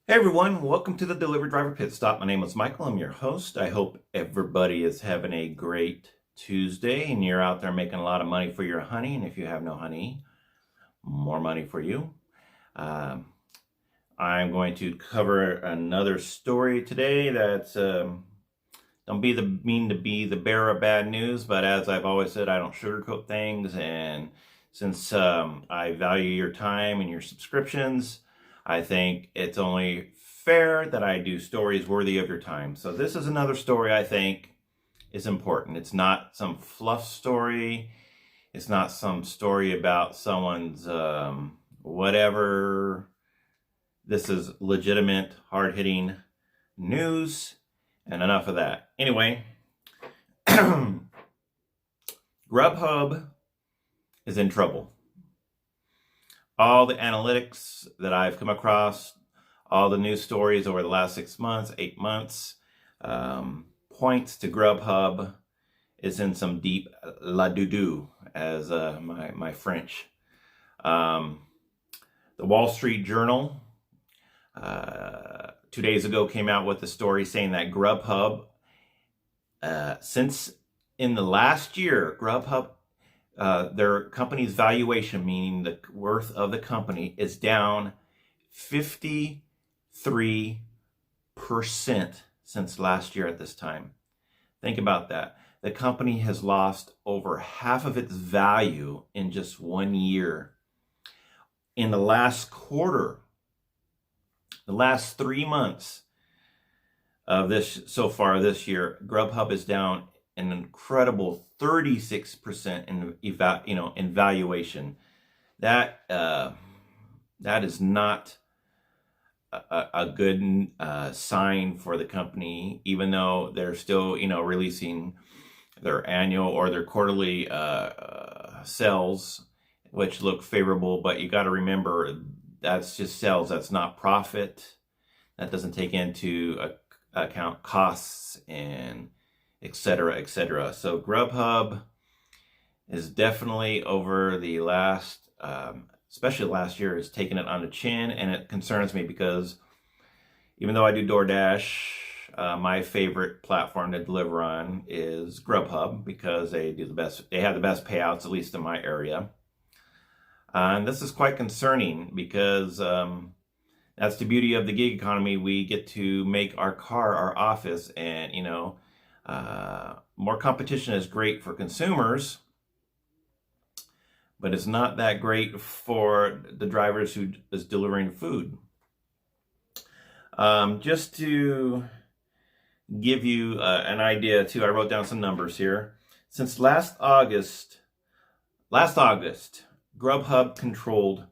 Hey everyone, welcome to the Delivery Driver Pit Stop. My name is Michael. I'm your host. I hope everybody is having a great Tuesday and you're out there making a lot of money for your honey. And if you have no honey, more money for you. Um, I'm going to cover another story today that's don't mean to be the bearer of bad news, but as I've always said, I don't sugarcoat things. And since I value your time and your subscriptions, I think it's only fair that I do stories worthy of your time. So this is another story I think is important. It's not some fluff story. It's not some story about someone's whatever. This is legitimate, hard-hitting news, and enough of that. Anyway, GrubHub is in trouble. All the analytics that I've come across, all the news stories over the last 6 months, 8 months, points to GrubHub is in some deep la doo-doo, as my French. The Wall Street Journal 2 days ago came out with a story saying that GrubHub, since in the last year, GrubHub, their company's valuation, meaning the worth of the company, is down 53% since last year at this time. Think about that. The company has lost over half of its value in just 1 year. In the last quarter, the last 3 months of this so far this year, GrubHub is down an incredible 36% in valuation. That is not a good sign for the company, even though they're still releasing their annual or their quarterly sales, which look favorable. But you got to remember, that's just sales. That's not profit. That doesn't take into account costs and et cetera, et cetera. So GrubHub is definitely over the last, especially last year, has taken it on the chin, and it concerns me because even though I do DoorDash, my favorite platform to deliver on is GrubHub because they do the best. They have the best payouts, at least in my area. And this is quite concerning because that's the beauty of the gig economy. We get to make our car our office, and more competition is great for consumers, but it's not that great for the drivers who is delivering food. Just to give you an idea too, I wrote down some numbers here. Since last August, GrubHub controlled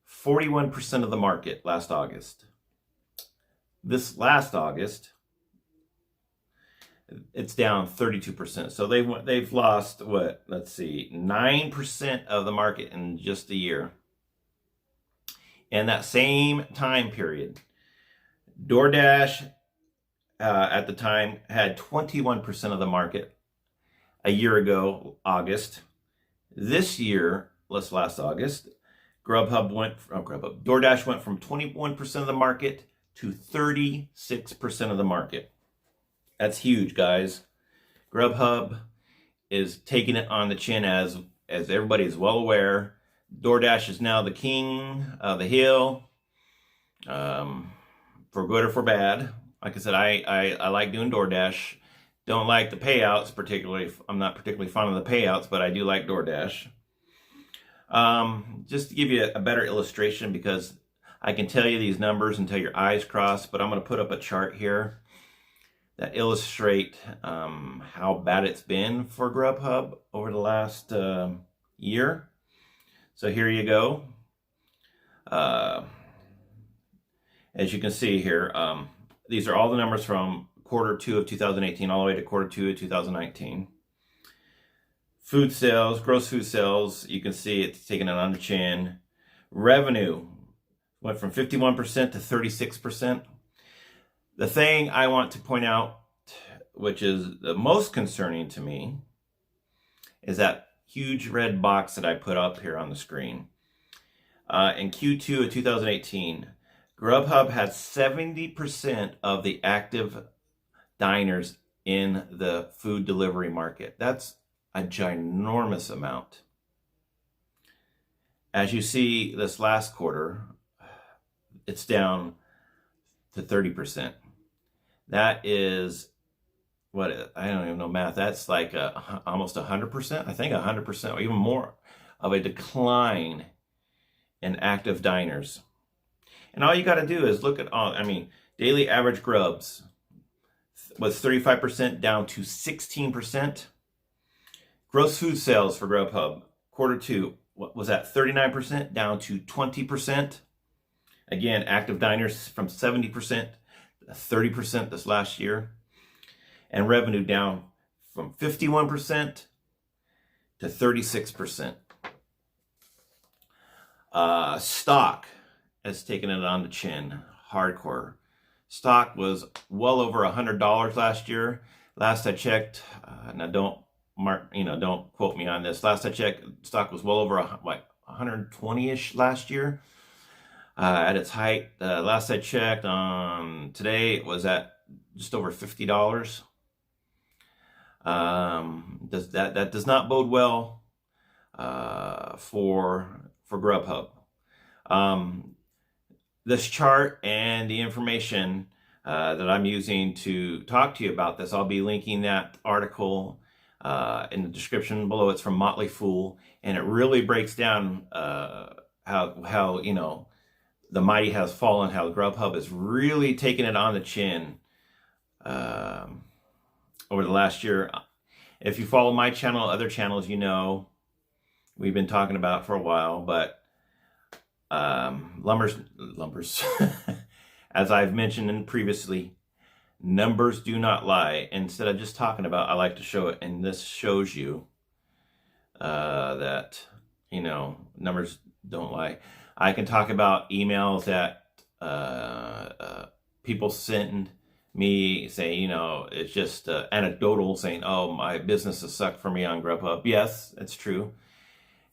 41% of the market last August. This last August, it's down 32%. So they've lost what? Let's see, 9% of the market in just a year. And that same time period, DoorDash at the time had 21% of the market a year ago, August. This year, last August, DoorDash went from 21% of the market to 36% of the market. That's huge, guys. GrubHub is taking it on the chin, as everybody is well aware. DoorDash is now the king of the hill, for good or for bad. Like I said, I like doing DoorDash. Don't like the payouts particularly. I'm not particularly fond of the payouts, but I do like DoorDash. Just to give you a better illustration, because I can tell you these numbers until your eyes cross, but I'm going to put up a chart here that illustrate how bad it's been for GrubHub over the last year. So here you go. As you can see here, these are all the numbers from Q2 of 2018 all the way to Q2 of 2019. Food sales, gross food sales, you can see it's taking it on the chin. Revenue went from 51% to 36%. The thing I want to point out, which is the most concerning to me, is that huge red box that I put up here on the screen. In Q2 of 2018, GrubHub had 70% of the active diners in the food delivery market. That's a ginormous amount. As you see, this last quarter, it's down to 30%. That is what, I don't even know math. That's like almost 100%. I think 100% or even more of a decline in active diners. And all you got to do is look at all, daily average grubs was 35% down to 16%. Gross food sales for GrubHub, quarter two, was at 39% down to 20%. Again, active diners from 70% to 30% this last year. And revenue down from 51% to 36%. Stock has taken it on the chin, hardcore. Stock was well over $100 last year. Last I checked, now don't quote me on this. Last I checked, stock was well over 120-ish last year at its height. Last I checked on today, it was at just over $50. That does not bode well for GrubHub. This chart and the information that I'm using to talk to you about this, I'll be linking that article in the description below. It's from Motley Fool, and it really breaks down how the mighty has fallen, how GrubHub has really taken it on the chin over the last year. If you follow my channel, other channels, we've been talking about for a while, but numbers, as I've mentioned previously, numbers do not lie. Instead of just talking about, I like to show it, and this shows you that numbers don't lie. I can talk about emails that people send me saying, it's just anecdotal, saying, oh, my business has sucked for me on GrubHub. Yes, it's true.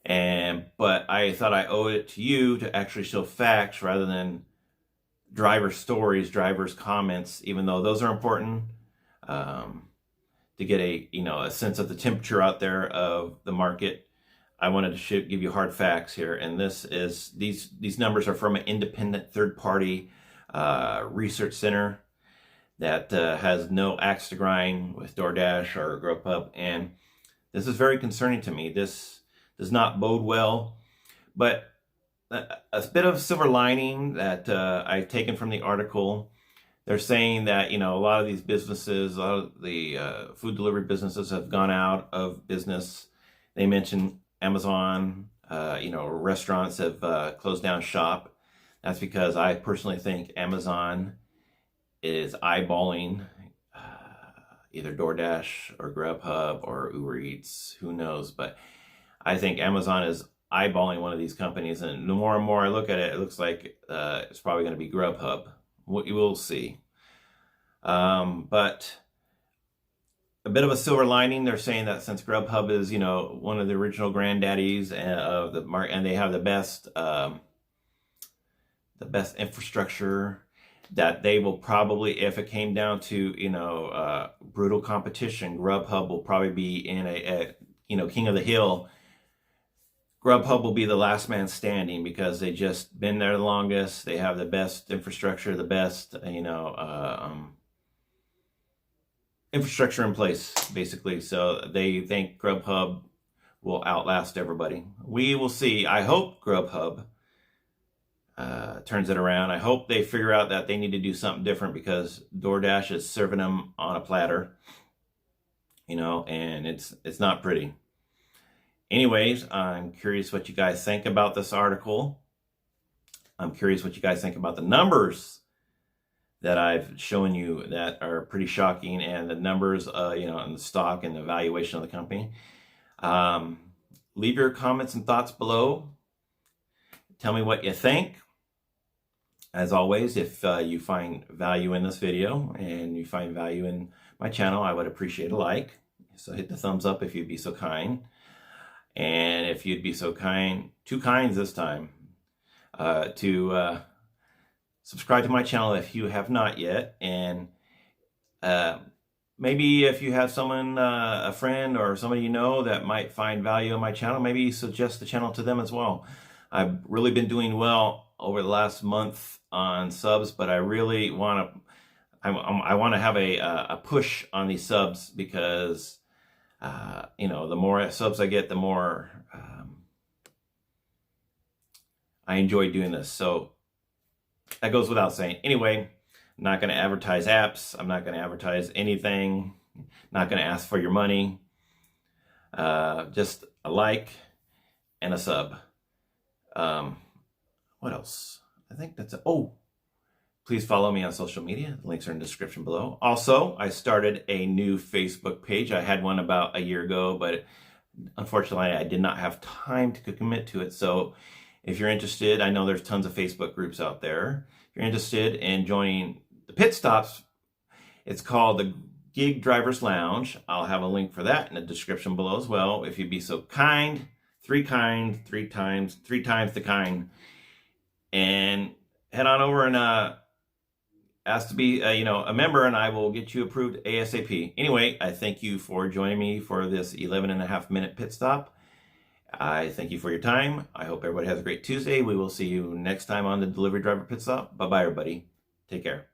But I thought I owed it to you to actually show facts rather than driver stories, drivers' comments, even though those are important to get a sense of the temperature out there of the market. I wanted to give you hard facts here, and these numbers are from an independent third-party research center that has no axe to grind with DoorDash or GrubHub, and this is very concerning to me. This does not bode well, but a bit of silver lining that I've taken from the article. They're saying that a lot of these businesses, a lot of the food delivery businesses have gone out of business. They mentioned Amazon, restaurants have closed down shop. That's because I personally think Amazon is eyeballing either DoorDash or GrubHub or Uber Eats, who knows, but I think Amazon is eyeballing one of these companies, and the more and more I look at it, it looks like it's probably going to be GrubHub. We'll see. But a bit of a silver lining, they're saying that since GrubHub is, one of the original granddaddies of the market, and they have the best infrastructure, that they will probably, if it came down to, brutal competition, GrubHub will probably be in a king of the hill. GrubHub will be the last man standing because they just been there the longest. They have the best infrastructure, the best, infrastructure in place, basically. So they think GrubHub will outlast everybody. We will see. I hope GrubHub turns it around. I hope they figure out that they need to do something different because DoorDash is serving them on a platter, and it's not pretty. Anyways, I'm curious what you guys think about this article. I'm curious what you guys think about the numbers that I've shown you that are pretty shocking, and the numbers, in the stock and the valuation of the company. Leave your comments and thoughts below. Tell me what you think. As always, if you find value in this video and you find value in my channel, I would appreciate a like. So hit the thumbs up if you'd be so kind. And if you'd be so kind, 2 kinds this time, to subscribe to my channel if you have not yet. And maybe if you have someone, a friend or somebody you know that might find value in my channel, maybe suggest the channel to them as well. I've really been doing well over the last month on subs, but I really want to, I want to have a push on these subs because, you know, the more subs I get, the more I enjoy doing this. So that goes without saying. Anyway, I'm not going to advertise apps. I'm not going to advertise anything. Not going to ask for your money. Just a like and a sub. What else? I think that's it. Oh, please follow me on social media. The links are in the description below. Also, I started a new Facebook page. I had one about a year ago, but unfortunately, I did not have time to commit to it. So if you're interested, I know there's tons of Facebook groups out there. If you're interested in joining the pit stops, it's called the Gig Drivers Lounge. I'll have a link for that in the description below as well. If you'd be so kind, three times the kind, and head on over and ask to be a member, and I will get you approved ASAP. Anyway, I thank you for joining me for this 11.5-minute pit stop. I thank you for your time. I hope everybody has a great Tuesday. We will see you next time on the Delivery Driver Pit Stop. Bye-bye, everybody. Take care.